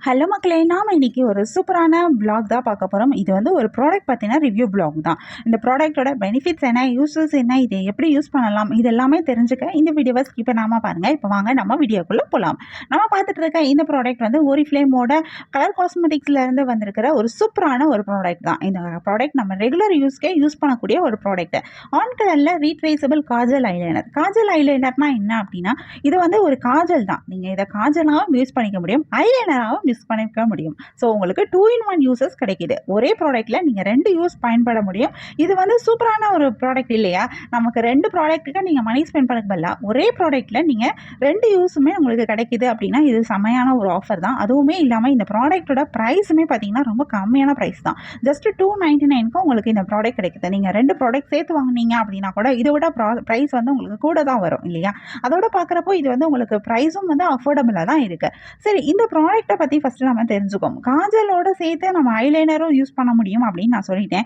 Hello மக்களே, நாம் இன்றைக்கி ஒரு சூப்பரான பிளாக் தான் பார்க்க போகிறோம். இது வந்து ஒரு ப்ராடக்ட் பார்த்தீங்கன்னா ரிவ்யூ பிளாக் தான். இந்த ப்ராடக்ட்டோட பெனிஃபிட்ஸ் என்ன, யூசஸ் என்ன, இதை எப்படி யூஸ் பண்ணலாம், இது எல்லாமே தெரிஞ்சுக்க இந்த வீடியோவை ஸ்கிப் பண்ணாமல் பாருங்கள். இப்போ வாங்க நம்ம வீடியோக்குள்ளே போகலாம். நம்ம பார்த்துட்டு இருக்க இந்த ப்ராடக்ட் வந்து ஓரிஃப்ளேமோட கலர் காஸ்மெட்டிக்ஸ்லேருந்து வந்திருக்கிற ஒரு சூப்பரான ஒரு ப்ராடக்ட் தான். இந்த ப்ராடக்ட் நம்ம ரெகுலர் யூஸ்க்கே யூஸ் பண்ணக்கூடிய ஒரு ப்ராடக்ட். ஆன் கலரில் ரீட்ரேசபிள் காஜல் ஐலைனர். காஜல் ஐலைனர்னால் என்ன அப்படின்னா, இது வந்து ஒரு காஜல் தான். நீங்கள் இதை காஜலாகவும் யூஸ் பண்ணிக்க முடியும், ஐலைனராகவும் யூஸ் பண்ணிக்க முடியும். ஸோ உங்களுக்கு 2-in-1 யூசஸ் கிடைக்குது. ஒரே ப்ராடக்ட்டில் நீங்கள் 2 யூஸ் பயன்பட முடியும். இது வந்து சூப்பரான ஒரு ப்ராடக்ட் இல்லையா? நமக்கு 2 ப்ராடக்ட்டுக்கு நீங்கள் மணி ஸ்பெண்ட் பண்ண பதிலாக ஒரே ப்ராடக்ட்டில் நீங்கள் 2 யூஸுமே உங்களுக்கு கிடைக்குது அப்படின்னா இது செமையான ஒரு ஆஃபர் தான். அதுவுமே இல்லாமல் இந்த ப்ராடக்ட்டோட ப்ரைஸுமே பார்த்தீங்கன்னா ரொம்ப கம்மியான ப்ரைஸ் தான். ஜஸ்ட் $299க்கு உங்களுக்கு இந்த ப்ராடக்ட் கிடைக்குது. நீங்கள் 2 ப்ராடக்ட் சேர்த்து வாங்கினீங்க அப்படின்னா கூட இதை விட ப்ரைஸ் வந்து உங்களுக்கு கூட தான் வரும் இல்லையா? அதோட பார்க்குறப்போ இது வந்து உங்களுக்கு ப்ரைஸும் வந்து அஃபோர்டபுளாக தான் இருக்குது. சரி, இந்த ப்ராடக்ட்டை பற்றி ஃபஸ்ட்டு நம்ம தெரிஞ்சுக்கோம். காஜலோட சேர்த்து நம்ம ஐலைனரும் யூஸ் பண்ண முடியும் அப்படின்னு நான் சொல்லிட்டேன்.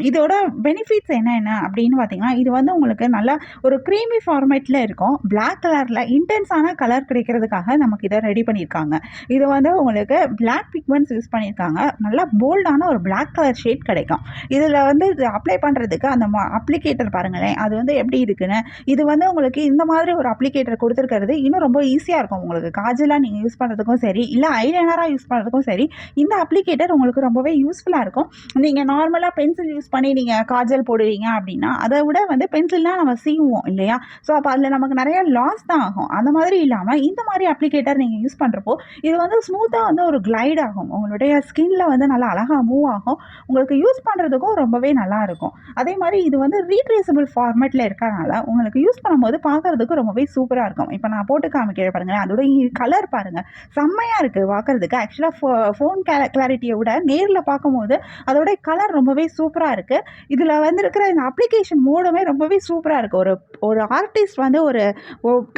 இதோட பெனிஃபிட்ஸ் என்ன அப்படின்னு பார்த்தீங்கன்னா, இது வந்து உங்களுக்கு நல்லா ஒரு க்ரீமி ஃபார்மேட்டில் இருக்கும். பிளாக் கலரில் இன்டென்ஸான கலர் கிடைக்கிறதுக்காக நமக்கு இதை ரெடி பண்ணியிருக்காங்க. இது வந்து உங்களுக்கு பிளாக் பிக்மெண்ட்ஸ் யூஸ் பண்ணியிருக்காங்க. நல்லா போல்டான ஒரு பிளாக் கலர் ஷேட் கிடைக்கும். இதில் வந்து இது அப்ளை பண்ணுறதுக்கு அந்த அப்ளிகேட்டர் பாருங்களேன், அது வந்து எப்படி இருக்குன்னு. இது வந்து உங்களுக்கு இந்த மாதிரி ஒரு அப்ளிகேட்டர் கொடுத்துருக்கிறது இன்னும் ரொம்ப ஈஸியாக இருக்கும். உங்களுக்கு காஜலாக நீங்கள் யூஸ் பண்ணுறதுக்கும் சரி, இல்லை ஐலைனராக யூஸ் பண்ணுறதுக்கும் சரி, இந்த அப்ளிகேட்டர் உங்களுக்கு ரொம்பவே யூஸ்ஃபுல்லாக இருக்கும். நீங்கள் நார்மலாக பென்சில் யூஸ் பண்ணி நீங்கள் காஜல் போடுவீங்க அப்படின்னா அதை விட வந்து பென்சில்லாம் நம்ம சீவுவோம் இல்லையா? ஸோ அப்போ அதில் நமக்கு நிறையா லாஸ் தான் ஆகும். அந்த மாதிரி இல்லாமல் இந்த மாதிரி அப்ளிகேட்டர் நீங்கள் யூஸ் பண்ணுறப்போ இது வந்து ஸ்மூத்தாக வந்து ஒரு கிளைட் ஆகும். உங்களுடைய ஸ்கின்ல வந்து நல்லா அழகாக மூவ் ஆகும். உங்களுக்கு யூஸ் பண்ணுறதுக்கும் ரொம்பவே நல்லா இருக்கும். அதே மாதிரி இது வந்து ரீட்ரேசபிள் ஃபார்மேட்டில் இருக்கிறனால உங்களுக்கு யூஸ் பண்ணும்போது பார்க்குறதுக்கு ரொம்பவே சூப்பராக இருக்கும். இப்போ நான் போட்டு காமிக்கிறேன் பாருங்களேன், அதோட கலர் பாருங்கள், செம்மையாக இருக்குது பார்க்குறதுக்கு. ஆக்சுவலாக ஃபோன் கிளாரிட்டியை விட நேரில் பார்க்கும்போது அதோட கலர் ரொம்பவே சூப்பராக இருக்குது. இதில் வந்துருக்கிற இந்த அப்ளிகேஷன் மோடுமே ரொம்பவே சூப்பராக இருக்குது. ஒரு ஆர்டிஸ்ட் வந்து ஒரு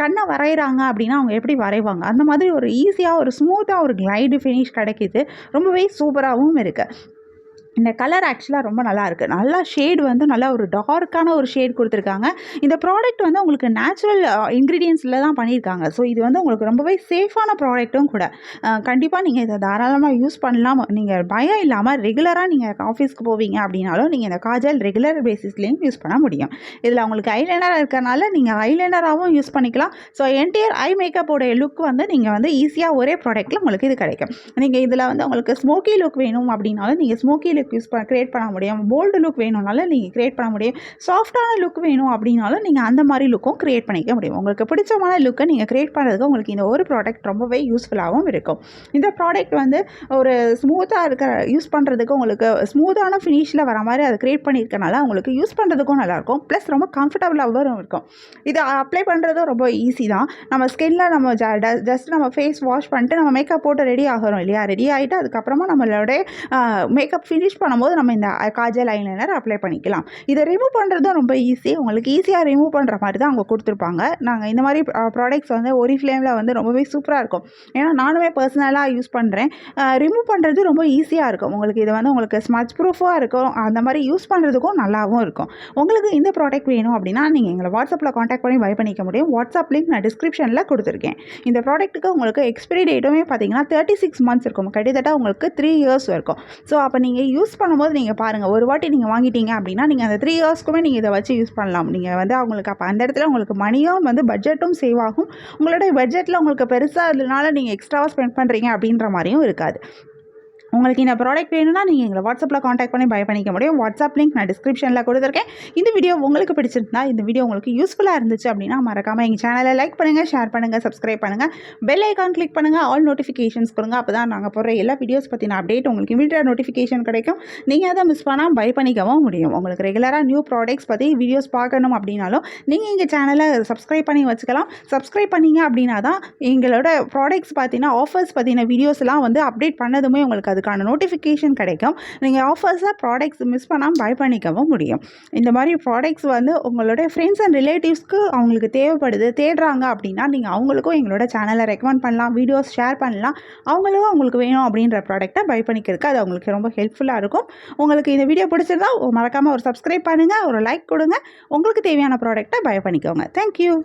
கண்ணை வரைகிறாங்க அப்படின்னா அவங்க எப்படி வரைவாங்க, அந்த மாதிரி ஒரு ஈஸியாக ஒரு ஸ்மூத்தாக ஒரு கிளைடு ஃபினிஷ் கிடைக்கிது. ரொம்பவே சூப்பராகவும் இருக்குது. இந்த கலர் ஆக்சுவலாக ரொம்ப நல்லா இருக்குது. நல்லா ஷேடு வந்து நல்லா ஒரு டார்க்கான ஒரு ஷேட் கொடுத்துருக்காங்க. இந்த ப்ராடக்ட் வந்து உங்களுக்கு நேச்சுரல் இன்க்ரீடியன்ஸில் தான் பண்ணியிருக்காங்க. ஸோ இது வந்து உங்களுக்கு ரொம்பவே சேஃபான ப்ராடக்ட்டும் கூட. கண்டிப்பாக நீங்கள் இதை தாராளமாக யூஸ் பண்ணலாம். நீங்கள் பயம் இல்லாமல் ரெகுலராக நீங்கள் ஆஃபீஸ்க்கு போவீங்க அப்படின்னாலும் நீங்கள் இந்த காஜல் ரெகுலர் பேசிஸ்லேயும் யூஸ் பண்ண முடியும். இதில் உங்களுக்கு ஐலைனராக இருக்கிறனால நீங்கள் ஐலைனராகவும் யூஸ் பண்ணிக்கலாம். ஸோ என்டையர் ஐ மேக்கப்போடைய லுக் வந்து நீங்கள் வந்து ஈஸியாக ஒரே ப்ராடக்ட்டில் உங்களுக்கு இது கிடைக்கும். நீங்கள் இதில் வந்து உங்களுக்கு ஸ்மோக்கி லுக் வேணும் அப்படின்னாலும் நீங்கள் ஸ்மோக்கி லுக் கிரியேட் பண்ண முடியும். போல்டு லுக் வேணும்னாலும் நீங்கள் கிரியேட் பண்ண முடியும். சாஃப்டான லுக் வேணும் அப்படின்னாலும் நீங்கள் அந்த மாதிரி லுக்கும் கிரியேட் பண்ணிக்க முடியும். உங்களுக்கு பிடிச்சமான லுக்கை நீங்கள் கிரியேட் பண்ணுறதுக்கு உங்களுக்கு இந்த ஒரு ப்ராடக்ட் ரொம்பவே யூஸ்ஃபுல்லாகவும் இருக்கும். இந்த ப்ராடக்ட் வந்து ஒரு ஸ்மூத்தாக இருக்கிற யூஸ் பண்ணுறதுக்கு உங்களுக்கு ஸ்மூத்தான ஃபினிஷில் வர மாதிரி அதை கிரியேட் பண்ணியிருக்கனால உங்களுக்கு யூஸ் பண்ணுறதுக்கும் நல்லாயிருக்கும். ப்ளஸ் ரொம்ப கம்ஃபர்டபுளாகவும் இருக்கும். இதை அப்ளை பண்ணுறதும் ரொம்ப ஈஸி தான். நம்ம ஸ்கின்னில் நம்ம ஜஸ்ட் நம்ம ஃபேஸ் வாஷ் பண்ணிட்டு நம்ம மேக்கப் போட்டு ரெடி ஆகிறோம் இல்லையா? ரெடி ஆகிட்டு அதுக்கப்புறமா நம்மளோட மேக்கப் ஃபினிஷ் பண்ணும்போது நம்ம இந்த காஜல் ஐலைனர் அப்ளை பண்ணிக்கலாம். இதை ரிமூவ் பண்ணுறதும் ரொம்ப ஈஸி. உங்களுக்கு ஈஸியாக ரிமூவ் பண்ணுற மாதிரி தான் அவங்க கொடுத்துருப்பாங்க. நாங்கள் இந்த மாதிரி ப்ராடக்ட்ஸ் வந்து ஒரிஃப்ளேமில் வந்து ரொம்பவே சூப்பராக இருக்கும். ஏன்னா நானுமே பர்சனலாக யூஸ் பண்ணுறேன். ரிமூவ் பண்ணுறது ரொம்ப ஈஸியாக இருக்கும். உங்களுக்கு இது வந்து உங்களுக்கு ஸ்மட்ச் ப்ரூஃபாக இருக்கும். அந்த மாதிரி யூஸ் பண்ணுறதுக்கும் நல்லாவும் இருக்கும். உங்களுக்கு இந்த ப்ராடக்ட் வேணும் அப்படின்னா நீங்கள் எங்களை வாட்ஸ்அப்பில் காண்டாக்ட் பண்ணி பை பண்ணிக்க முடியும். வாட்ஸ்அப் லிங்க் நான் டிஸ்கிரிப்ஷனில் கொடுத்துருக்கேன். இந்த ப்ராடக்ட்டுக்கு உங்களுக்கு எக்ஸ்பைரி டேட்டுமே பார்த்தீங்கன்னா 36 months இருக்கும். கிட்டத்தட்ட உங்களுக்கு 3 years இருக்கும். ஸோ அப்போ நீங்கள் யூஸ் பண்ணும்போது நீங்கள் பாருங்கள், ஒரு வாட்டி நீங்கள் வாங்கிட்டீங்க அப்படின்னா நீங்கள் அந்த 3 yearsக்குமே நீங்கள் இதை வச்சு யூஸ் பண்ணலாம். நீங்கள் வந்து அவங்களுக்கு அப்போ அந்த இடத்துல உங்களுக்கு மணியும் வந்து பட்ஜெட்டும் சேவ் ஆகும். உங்களோட பட்ஜெட்டில் உங்களுக்கு பெருசாக அதனால நீங்கள் எக்ஸ்ட்ராவாக ஸ்பெண்ட் பண்ணுறீங்க அப்படின்ற மாதிரியும் இருக்காது. உங்களுக்கு இந்த ப்ராடக்ட் வேணும்னா நீங்கள் எங்களை வாட்ஸ்அப்பில் காண்டாக்ட் பண்ணி பை பண்ணிக்க முடியும். வாட்ஸ்அப் லிங்க் நான் டிஸ்கிரிப்ஷனில் கொடுத்துருக்கேன். இந்த வீடியோ உங்களுக்கு பிடிச்சிருந்தா, இந்த வீடியோ உங்களுக்கு யூஸ்ஃபுல்லாக இருந்துச்சு அப்படின்னா மறக்காமல் எங்கள் சேனலை லைக் பண்ணுங்கள், ஷேர் பண்ணுங்கள், சப்ஸ்கிரைப் பண்ணுங்கள், பெல் ஐக்கான் கிளிக் பண்ணுங்கள், ஆல் நோட்டிஃபிகேஷன்ஸ் கொடுங்க. அப்போ தான் நாங்கள் போடுற எல்லா வீடியோஸ் பற்றின அப்டேட் உங்களுக்கு இமீடியட் நோட்டிஃபிகேஷன் கிடைக்கும். நீங்கள் அதை மிஸ் பண்ணால் பை பண்ணிக்கவும் முடியும். உங்களுக்கு ரெகுலராக நியூ ப்ராடக்ட்ஸ் பற்றி வீடியோஸ் பார்க்கணும் அப்படின்னாலும் நீங்கள் எங்கள் சேனலை சப்ஸ்கிரைப் பண்ணி வச்சுக்கலாம். சப்ஸ்கிரைப் பண்ணிங்க அப்படின்னா தான் எங்களோட ப்ராடக்ட்ஸ் பார்த்தீங்கன்னா ஆஃபர்ஸ் பற்றின வீடியோஸ்லாம் வந்து அப்டேட் பண்ணதுமே உங்களுக்கு அதுக்கான நோட்டிஃபிகேஷன் கிடைக்கும். நீங்கள் ஆஃபர்ஸாக ப்ராடக்ட்ஸ் மிஸ் பண்ணாமல் பை பண்ணிக்கவும் முடியும். இந்த மாதிரி ப்ராடக்ட்ஸ் வந்து உங்களோட ஃப்ரெண்ட்ஸ் அண்ட் ரிலேட்டிவ்ஸ்க்கு அவங்களுக்கு தேடுறாங்க அப்படின்னா நீங்கள் அவங்களுக்கும் எங்களோட சேனலை ரெக்கமெண்ட் பண்ணலாம், வீடியோஸ் ஷேர் பண்ணலாம். அவங்களுக்கும் அவங்களுக்கு வேணும் அப்படின்ற ப்ராடக்ட்டை பை பண்ணிக்கிறதுக்கு அது அவங்களுக்கு ரொம்ப ஹெல்ப்ஃபுல்லாக இருக்கும். உங்களுக்கு இந்த வீடியோ பிடிச்சிருந்தா மறக்காமல் ஒரு சப்ஸ்கிரைப் பண்ணுங்கள், ஒரு லைக் கொடுங்க. உங்களுக்கு தேவையான ப்ராடக்ட்டை பை பண்ணிக்கோங்க. தேங்க்யூ.